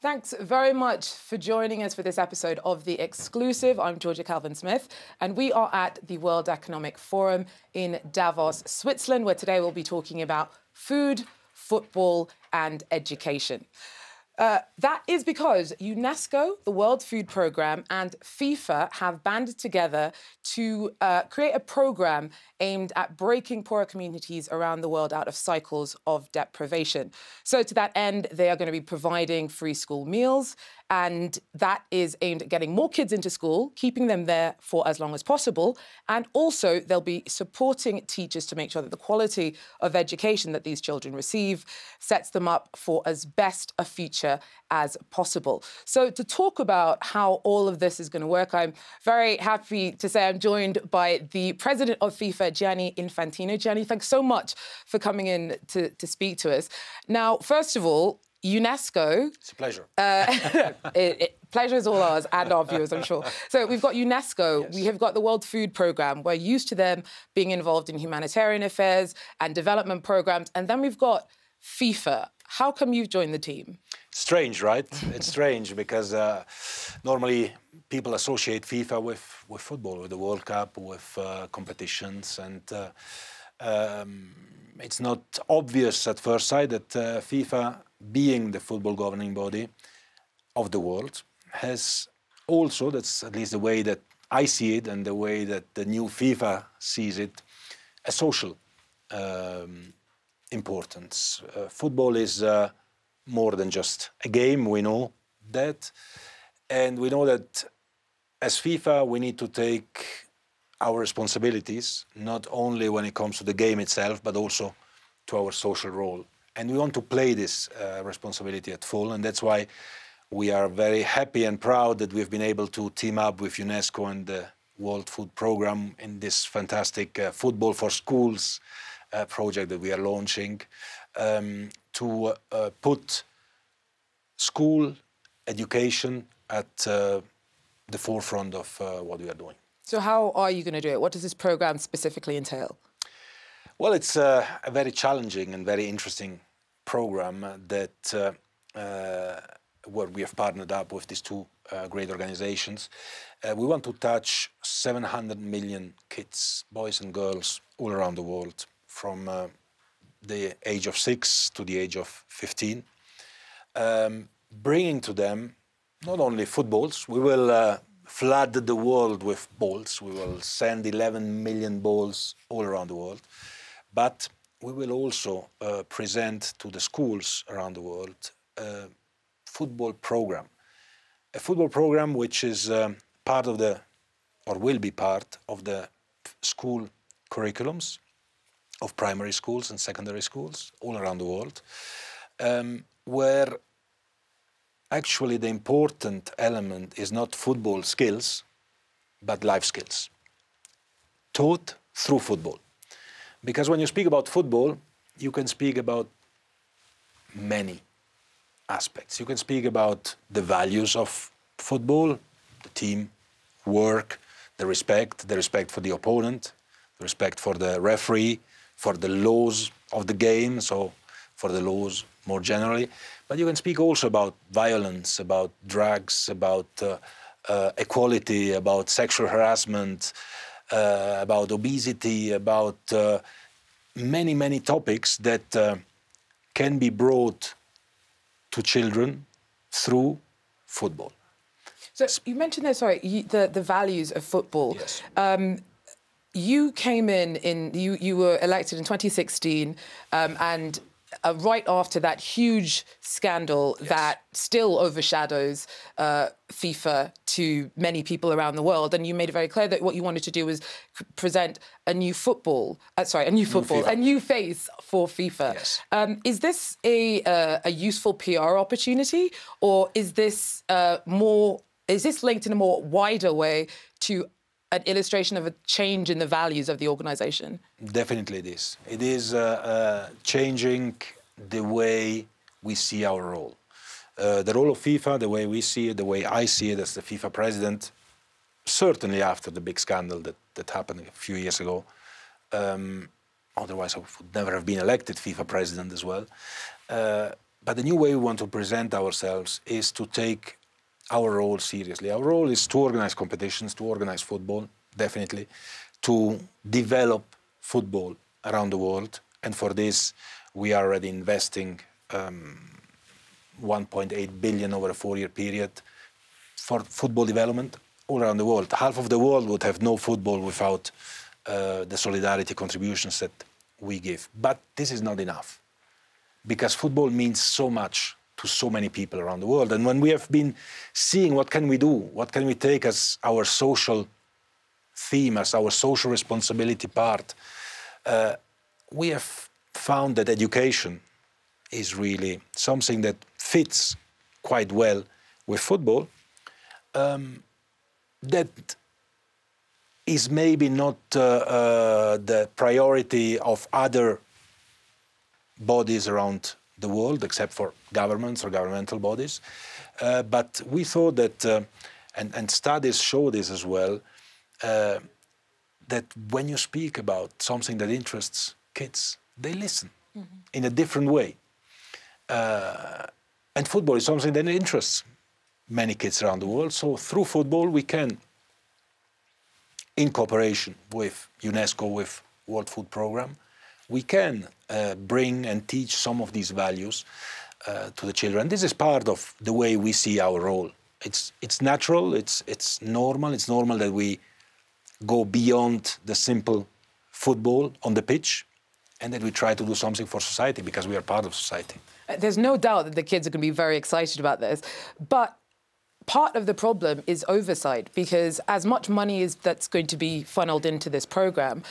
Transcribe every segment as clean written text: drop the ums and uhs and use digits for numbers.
Thanks very much for joining us for this episode of The Exclusive. I'm Georgia Calvin-Smith, and we are at the World Economic Forum in Davos, Switzerland, where today we'll be talking about food, football and education. That is because UNESCO, the World Food Programme, and FIFA have banded together to create a programme aimed at breaking poorer communities around the world out of cycles of deprivation. So to that end, they are going to be providing free school meals, and that is aimed at getting more kids into school, keeping them there for as long as possible, and also they'll be supporting teachers to make sure that the quality of education that these children receive sets them up for as best a future as possible. So to talk about how all of this is going to work, I'm very happy to say I'm joined by the president of FIFA, Gianni Infantino. Gianni, thanks so much for coming in to speak to us. Now, first of all, UNESCO... It's a pleasure. Pleasure is all ours and our viewers, I'm sure. So we've got UNESCO, yes. We have got the World Food Programme. We're used to them being involved in humanitarian affairs and development programmes. And then we've got FIFA. How come you've joined the team? Strange, right? It's strange because normally people associate FIFA with football, with the World Cup, with competitions. And it's not obvious at first sight that FIFA, being the football governing body of the world, has also, that's at least the way that I see it and the way that the new FIFA sees it, a social importance. Football is more than just a game, we know that. And we know that as FIFA, we need to take our responsibilities, not only when it comes to the game itself, but also to our social role. And we want to play this responsibility at full, and that's why we are very happy and proud that we've been able to team up with UNESCO and the World Food Programme in this fantastic Football for Schools project that we are launching to put school education at the forefront of what we are doing. So how are you going to do it? What does this programme specifically entail? Well, it's a very challenging and very interesting program that where we have partnered up with these two great organizations. We want to touch 700 million kids, boys and girls, all around the world, from the age of 6 to the age of 15, bringing to them not only footballs. We will flood the world with balls. We will send 11 million balls all around the world. But we will also present to the schools around the world a football program. A football program which is part of the, or will be part of the school curriculums of primary schools and secondary schools all around the world, where actually the important element is not football skills, but life skills, taught through football. Because when you speak about football, you can speak about many aspects. You can speak about the values of football, the team, work, the respect for the opponent, the respect for the referee, for the laws of the game, so for the laws more generally. But you can speak also about violence, about drugs, about equality, about sexual harassment, about obesity, about many, many topics that can be brought to children through football. So you mentioned there, the values of football. Yes. You came you were elected in 2016, and right after that huge scandal, yes, that still overshadows FIFA to many people around the world, and you made it very clear that what you wanted to do was present a new a new face for FIFA. Yes. Is this a useful PR opportunity, or is this linked in a more wider way to an illustration of a change in the values of the organisation? Definitely it is. It is changing the way we see our role. The role of FIFA, the way we see it, the way I see it as the FIFA president, certainly after the big scandal that happened a few years ago, otherwise I would never have been elected FIFA president as well, But the new way we want to present ourselves is to take our role seriously. Our role is to organize competitions, to organize football, definitely, to develop football around the world. And for this, we are already investing 1.8 billion over a 4-year period for football development all around the world. Half of the world would have no football without the solidarity contributions that we give. But this is not enough, because football means so much to so many people around the world. And when we have been seeing what can we do, what can we take as our social theme, as our social responsibility part, we have found that education is really something that fits quite well with football, that is maybe not the priority of other bodies around the world, except for governments or governmental bodies. But we thought that, and studies show this as well, that when you speak about something that interests kids, they listen in a different way. And football is something that interests many kids around the world. So through football, we can, in cooperation with UNESCO, with World Food Programme, we can bring and teach some of these values to the children. This is part of the way we see our role. It's natural, it's normal. It's normal that we go beyond the simple football on the pitch, and that we try to do something for society, because we are part of society. There's no doubt that the kids are going to be very excited about this, but part of the problem is oversight, because as much money that's going to be funneled into this programme,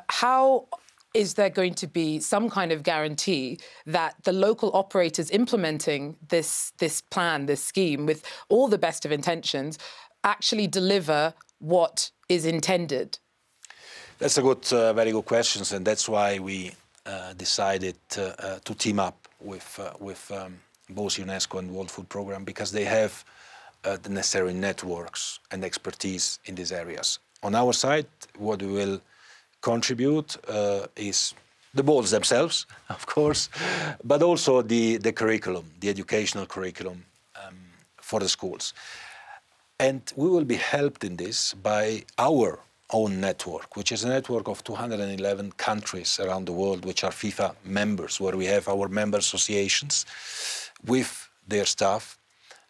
how is there going to be some kind of guarantee that the local operators implementing this plan, this scheme, with all the best of intentions, actually deliver what is intended? That's a good, very good question, and that's why we decided to team up with both UNESCO and World Food Programme, because they have the necessary networks and expertise in these areas. On our side, what we will contribute is the balls themselves, of course, but also the curriculum, the educational curriculum for the schools. And we will be helped in this by our own network, which is a network of 211 countries around the world, which are FIFA members, where we have our member associations with their staff,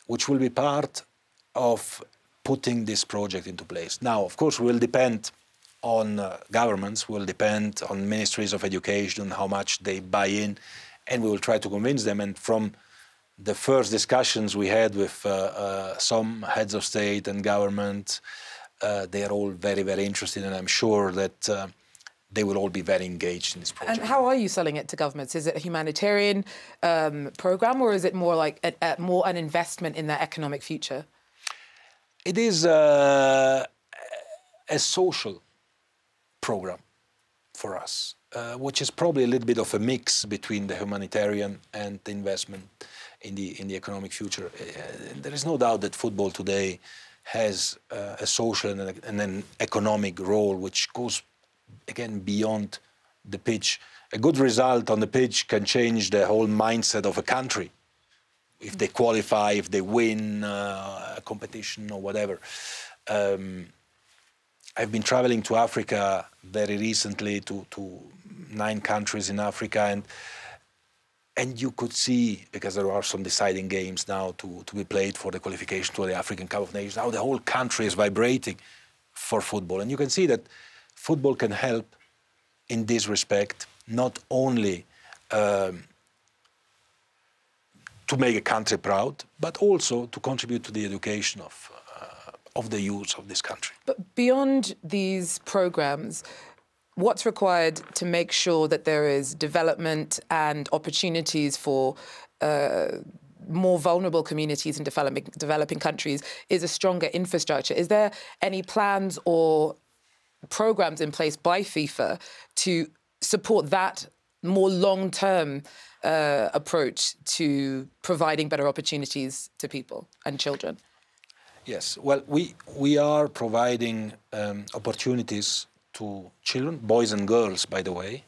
which will be part of putting this project into place. Now, of course, we will depend on governments, will depend on ministries of education, how much they buy in, and we will try to convince them. And from the first discussions we had with some heads of state and government, they are all very, very interested, and I'm sure that they will all be very engaged in this project. And how are you selling it to governments? Is it a humanitarian programme, or is it more like more an investment in their economic future? It is a social program for us, which is probably a little bit of a mix between the humanitarian and the investment in the economic future. There is no doubt that football today has a social and an economic role, which goes, again, beyond the pitch. A good result on the pitch can change the whole mindset of a country, if they qualify, if they win a competition or whatever. I've been traveling to Africa very recently, to 9 countries in Africa, and you could see, because there are some deciding games now to be played for the qualification to the African Cup of Nations, how the whole country is vibrating for football. And you can see that football can help in this respect, not only to make a country proud, but also to contribute to the education of the youth of this country. But beyond these programmes, what's required to make sure that there is development and opportunities for more vulnerable communities in developing countries is a stronger infrastructure? Is there any plans or programmes in place by FIFA to support that more long-term approach to providing better opportunities to people and children? Yes, well, we are providing opportunities to children, boys and girls, by the way,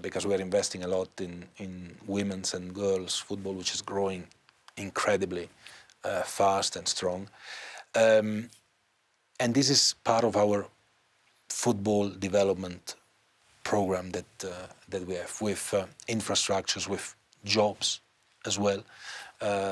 because we're investing a lot in women's and girls football, which is growing incredibly fast and strong. And this is part of our football development program that we have, with infrastructures, with jobs as well,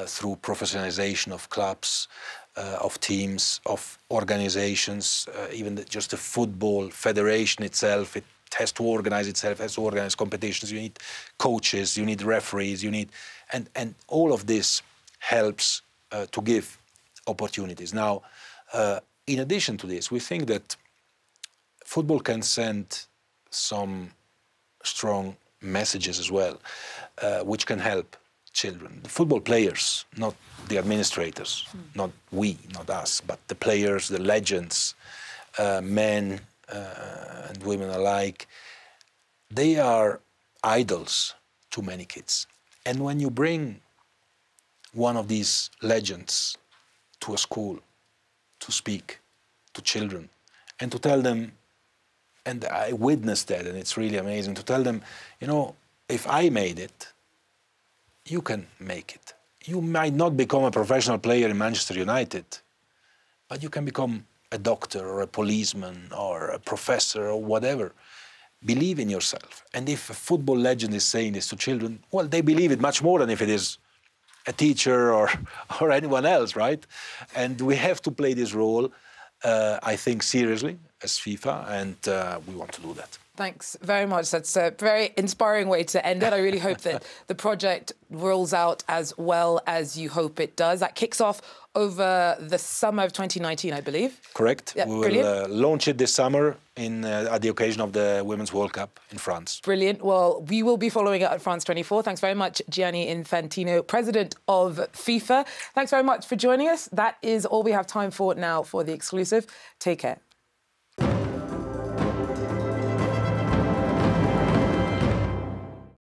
through professionalization of clubs, of teams, of organizations, even just the football federation itself. It has to organize itself, has to organize competitions. You need coaches, you need referees, you need, and all of this helps to give opportunities. Now, in addition to this, we think that football can send some strong messages as well, which can help children. The football players, not the administrators, not we, not us, but the players, the legends, men and women alike, they are idols to many kids. And when you bring one of these legends to a school to speak to children and to tell them, and I witnessed that, and it's really amazing, to tell them, you know, if I made it, you can make it. You might not become a professional player in Manchester United, but you can become a doctor or a policeman or a professor or whatever. Believe in yourself. And if a football legend is saying this to children, well, they believe it much more than if it is a teacher or anyone else, right? And we have to play this role, I think, seriously as FIFA, and we want to do that. Thanks very much. That's a very inspiring way to end it. I really hope that the project rolls out as well as you hope it does. That kicks off over the summer of 2019, I believe. Correct. Yeah, we will launch it this summer at the occasion of the Women's World Cup in France. Brilliant. Well, we will be following it at France 24. Thanks very much, Gianni Infantino, President of FIFA. Thanks very much for joining us. That is all we have time for now for The Exclusive. Take care.